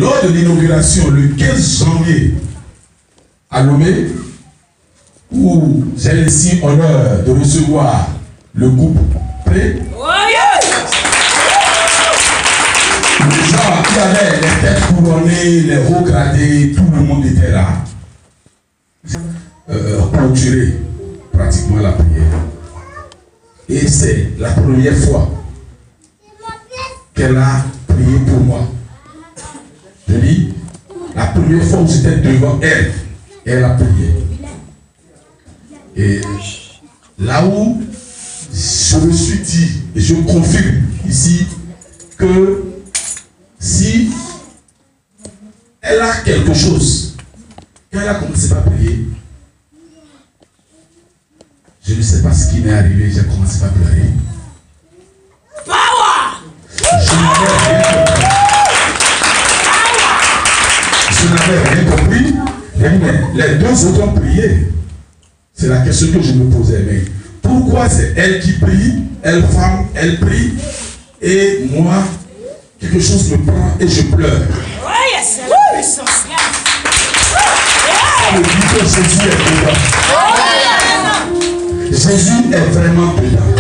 lors de l'inauguration, le 15 janvier, à Lomé, où j'ai ici honneur de recevoir le groupe P. Les gens qui avaient les têtes couronnées, les hauts gradés, tout le monde était là. Clôturer pratiquement la prière. Et c'est la première fois qu'elle a prié pour moi. Je dis, la première fois où j'étais devant elle, elle a prié. Et là où je me suis dit, et je confirme ici, que si elle a quelque chose, quand elle a commencé par prier, je ne sais pas ce qui m'est arrivé, j'ai commencé par pleurer. Je n'avais rien compris. Mais les deux autres ont prié. C'est la question que je me posais. Mais pourquoi c'est elle qui prie, elle femme, elle prie, et moi, quelque chose me prend et je pleure. Oui, c'est la puissance. Ça me dit que Jésus est dedans. Jésus est vraiment dedans.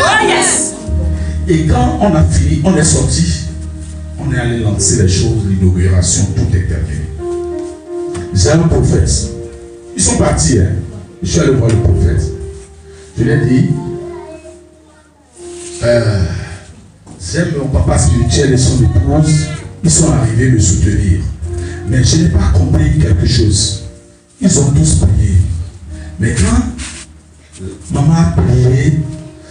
Et quand on a fini, on est sorti, on est allé lancer les choses, l'inauguration, tout est terminé. J'ai un prophète. Ils sont partis, hein. Je suis allé voir le prophète. Je lui ai dit, j'aime mon papa spirituel et son épouse. Ils sont arrivés me soutenir. Mais je n'ai pas compris quelque chose. Ils ont tous prié. Mais quand maman a prié,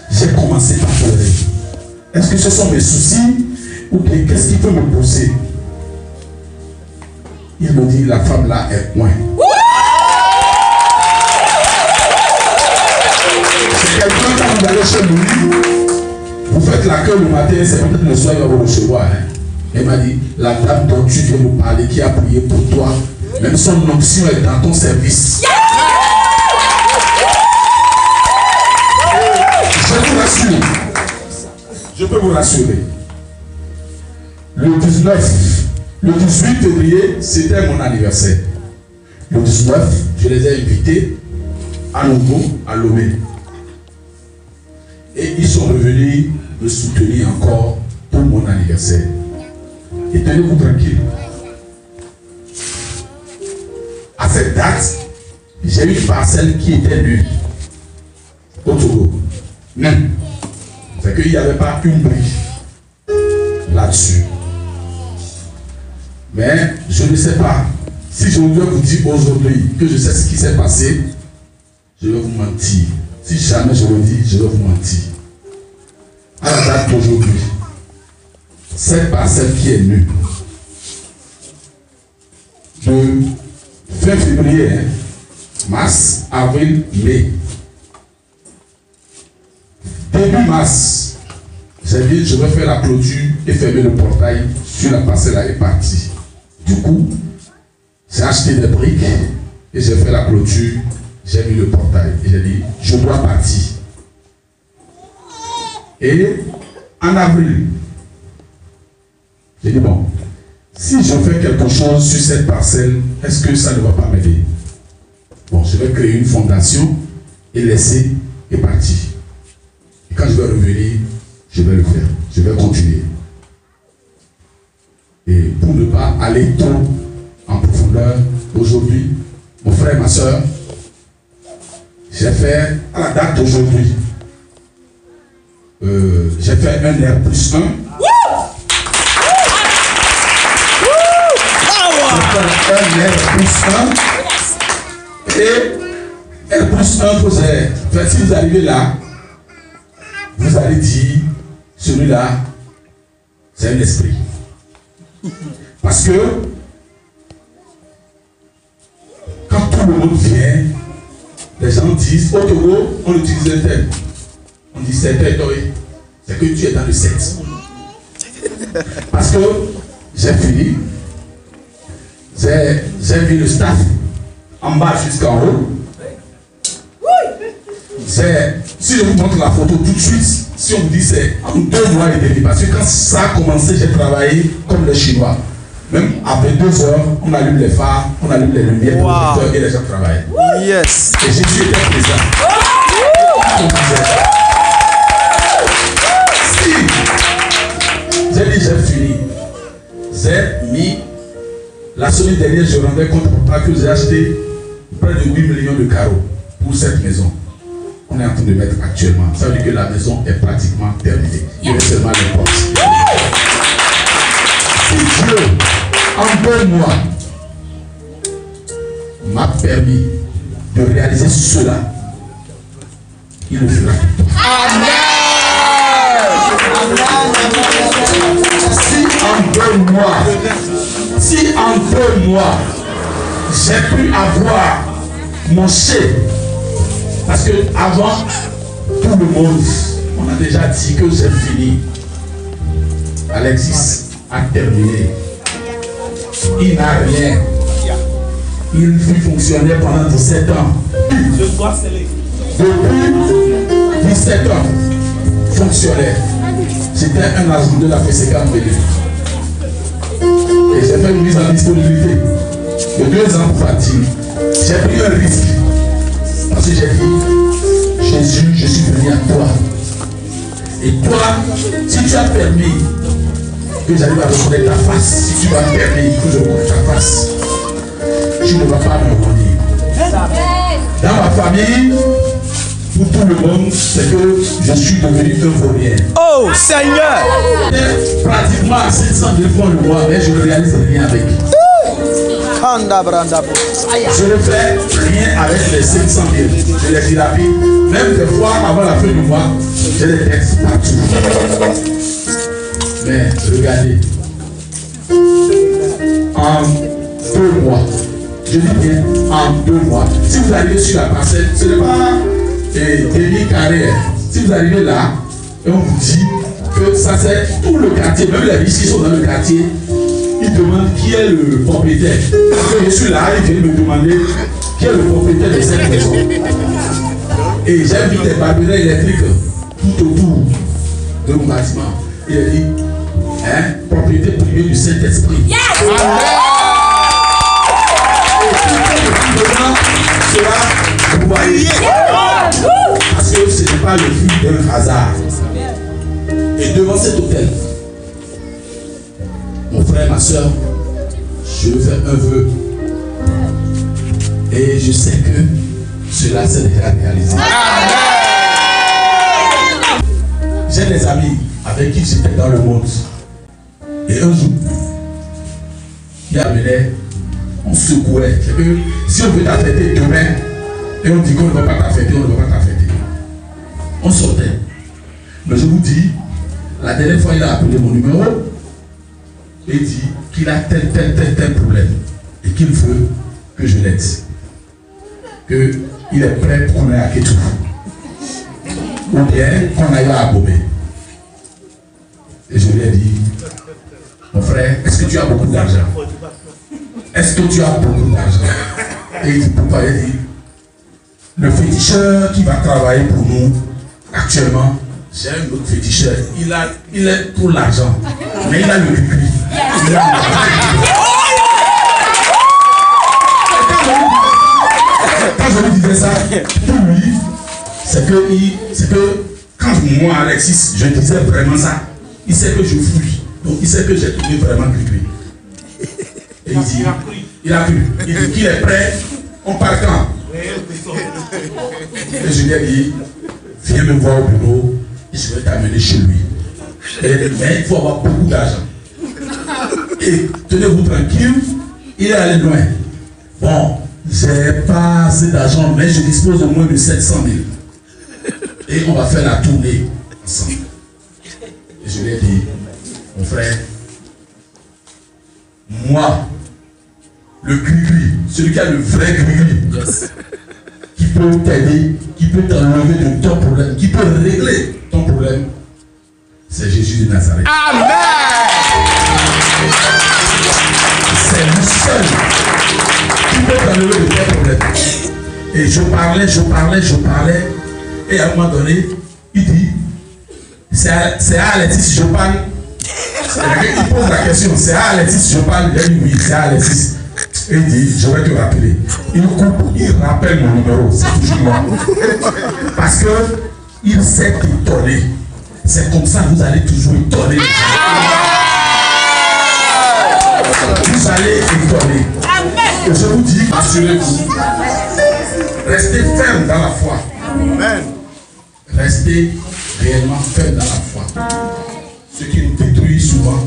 j'ai commencé par pleurer. Est-ce que ce sont mes soucis ou qu'est-ce qui peut me pousser? Il me dit, la femme là est loin. C'est quelqu'un quand vous allez chez lui, vous faites l'accueil le matin, c'est peut-être le soir, il va vous recevoir. Hein. Elle m'a dit, la dame dont tu viens nous parler, qui a prié pour toi, même son onction est dans ton service. Je vous rassure. Je peux vous rassurer. Le 18 février, c'était mon anniversaire. Le 19, je les ai invités à nouveau à Lomé. Et ils sont revenus me soutenir encore pour mon anniversaire. Et tenez-vous tranquille. À cette date, j'ai eu une parcelle qui était nue au Togo. Même. C'est qu'il n'y avait pas une brique là-dessus. Mais je ne sais pas. Si je dois vous dire aujourd'hui que je sais ce qui s'est passé, je vais vous mentir. Si jamais je le dis, je vais vous mentir. À la date d'aujourd'hui, cette parcelle qui est nue, de fin février, mars, avril, mai, début mars, j'ai dit je vais faire la clôture et fermer le portail sur la parcelle là est partie. Du coup, j'ai acheté des briques et j'ai fait la clôture, j'ai mis le portail et j'ai dit je dois partir. Et en avril, j'ai dit bon, si je fais quelque chose sur cette parcelle, est-ce que ça ne va pas m'aider? Bon, je vais créer une fondation et laisser et partir. Et quand je vais revenir, je vais le faire. Je vais continuer. Et pour ne pas aller trop en profondeur, aujourd'hui, mon frère et ma soeur, j'ai fait, à la date d'aujourd'hui, j'ai fait un R+1. J'ai fait un R+1. Et R+1, vous avez, si vous arrivez là, vous allez dire, celui-là, c'est un esprit. Parce que, quand tout le monde vient, les gens disent, au Togo, on utilise un tel. On dit, c'est tel, c'est que tu es dans le 7. Parce que, j'ai fini, j'ai vu le staff, en bas jusqu'en haut. Si je vous montre la photo tout de suite, si on vous dit c'est en 2 mois et demi, parce que quand ça a commencé, j'ai travaillé comme les Chinois. Même après 2 heures, on allume les phares, on allume les lumières, et les gens travaillent. Yes. Et Jésus était présent. Si j'ai dit j'ai fini, j'ai mis la semaine dernière, je rendais compte pour pas que j'ai acheté près de 8 millions de carreaux pour cette maison. On est en train de mettre actuellement. Ça veut dire que la maison est pratiquement terminée. Il reste seulement les portes. Si Dieu, en 2 mois, m'a permis de réaliser cela, il le fera. Amen. Si en 2 mois, j'ai pu avoir mon chèque, parce que avant tout le monde, on a déjà dit que j'ai fini. Alexis a terminé. Il n'a rien. Il fut fonctionnaire pendant 17 ans. Depuis 17 ans, fonctionnaire. J'étais un agent de la PCK MBD. Et j'ai fait une mise en disponibilité de 2 ans pour partir. J'ai pris un risque. Parce que j'ai dit, Jésus, je suis venu à toi. Et toi, si tu as permis que j'arrive à reconnaître ta face, si tu m'as permis que je reconnaisse ta face, tu ne vas pas me revenir. Dans ma famille, pour tout le monde, c'est que je suis devenu un vaurien. Oh Seigneur! Pratiquement à 700 000 francs le mois, mais je ne réalise rien avec. Je ne fais rien avec les 500 000. Je les dilapide. Même des fois, avant la fin du mois, j'ai des textes partout. Mais regardez, en 2 mois, je dis bien en 2 mois, si vous arrivez sur la parcelle, ce n'est pas demi carré. Si vous arrivez là, et on vous dit que ça c'est tout le quartier, même les riches qui sont dans le quartier, ils demandent qui est le propriétaire. Quand je suis là, ils viennent me demander qui est le propriétaire de cette maison. Et j'ai vu des barbelés électriques tout autour de mon bâtiment. Il a dit, hein, propriété privée du Saint-Esprit. Yes! Parce que ce n'est pas le fruit d'un hasard. Et devant cet hôtel, mon frère, ma soeur, je veux faire un vœu. Et je sais que cela s'est déjà réalisé. J'ai des amis avec qui j'étais dans le monde. Et un jour, il y avait, on secouait. C'est que si on veut t'affecter demain, et on dit qu'on ne va pas t'affecter, on ne va pas t'affecter. On sortait. Mais je vous dis, la dernière fois, il a appelé mon numéro et dit qu'il a tel problème et qu'il veut que je l'aide. Qu'il est prêt pour qu'on aille à Kétou. Ou bien qu'on aille à Abomey. Et je lui ai dit, mon frère, est-ce que tu as beaucoup d'argent? Est-ce que tu as beaucoup d'argent? Et il dit, pourquoi? Il dit, le féticheur qui va travailler pour nous actuellement, j'ai un autre féticheur, il a tout l'argent, mais il a le cul. Quand je lui disais ça, pour lui, c'est que quand moi, Alexis, je disais vraiment ça, il sait que je fuis. Donc il sait que j'ai trouvé vraiment cru. Et il dit, il a cru. Il dit qu'il est prêt, on part quand? Et je lui ai dit, viens me voir au bureau et je vais t'amener chez lui. Mais il faut avoir beaucoup d'argent. Et tenez-vous tranquille, il est allé loin. Bon, j'ai pas assez d'argent, mais je dispose au moins de 700 000. Et on va faire la tournée ensemble. Et je lui ai dit, mon frère, moi, le gris-gris, celui qui a le vrai gris-gris, yes, qui peut t'aider, qui peut t'enlever de ton problème, qui peut régler ton problème, c'est Jésus de Nazareth. Amen. C'est le seul qui peut t'enlever de ton problème. Et je parlais, et à un moment donné, il dit, c'est à Alexis, je parle, Il pose la question, c'est à Alexis, je parle, il dit oui, c'est à Alexis. Et il dit, je vais te rappeler. Il coupe, il rappelle mon numéro, c'est toujours moi. Parce que il s'est étonné. C'est comme ça que vous allez toujours étonner. Vous allez étonner. Et je vous dis, assurez-vous. Restez ferme dans la foi. Amen. Restez réellement ferme dans la foi. Ce qui nous détruit souvent,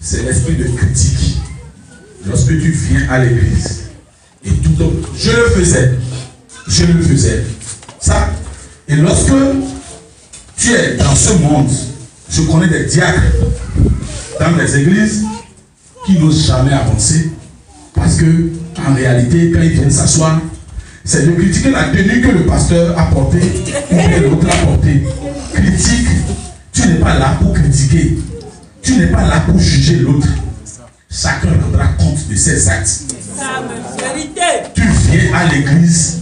c'est l'esprit de critique. Lorsque tu viens à l'église et tout donc, je le faisais. Ça. Et lorsque tu es dans ce monde, je connais des diacres dans les églises qui n'osent jamais avancer parce que en réalité, quand ils viennent s'asseoir, c'est de critiquer la tenue que le pasteur a portée ou que l'autre a portée. Critique, tu n'es pas là pour critiquer, tu n'es pas là pour juger l'autre. Chacun rendra compte de ses actes. Tu viens à l'église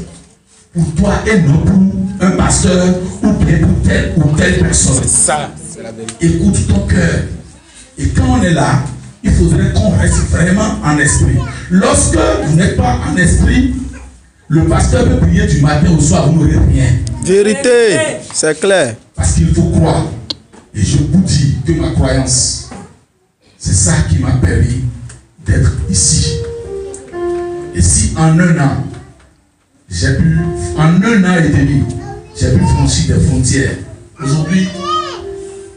pour toi et non pour un pasteur ou bien pour telle ou telle personne. C'est ça, c'est la vérité. Écoute ton cœur. Et quand on est là, il faudrait qu'on reste vraiment en esprit. Lorsque vous n'êtes pas en esprit, le pasteur peut prier du matin au soir, vous n'aurez rien. Vérité, c'est clair. Parce qu'il faut croire. Et je vous dis que ma croyance, c'est ça qui m'a permis d'être ici. Et si en un an, en un an et demi, j'ai pu franchir des frontières. Aujourd'hui,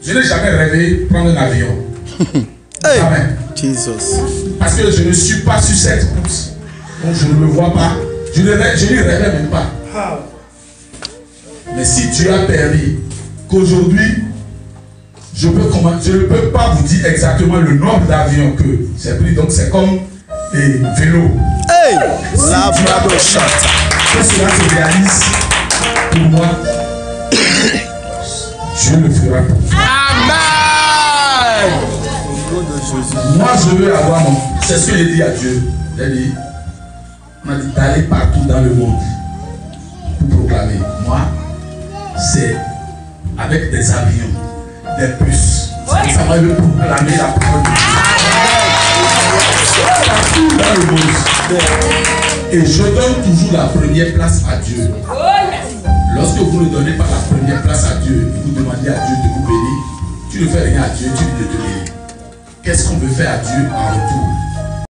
je n'ai jamais rêvé prendre un avion. Hey, jamais. Jesus. Parce que je ne suis pas sur cette route. Donc je ne me vois pas. Je n'y rêvais même pas. Mais si tu as permis qu'aujourd'hui, je ne peux pas vous dire exactement le nombre d'avions que j'ai pris. Donc c'est comme des vélos. Hey, si la bravo chat. Que cela se réalise pour moi, Dieu le fera pour toi. Amen. Moi je veux avoir mon. C'est ce que j'ai dit à Dieu. J'ai dit, on m'a dit d'aller partout dans le monde pour proclamer. Moi, c'est avec des avions, des bus. Ça va me proclamer la parole de Dieu. Partout dans le monde. Et je donne toujours la première place à Dieu. Lorsque vous ne donnez pas la première place à Dieu, vous demandez à Dieu de vous bénir, tu ne fais rien à Dieu, tu ne te bénis. Qu'est-ce qu'on veut faire à Dieu en retour?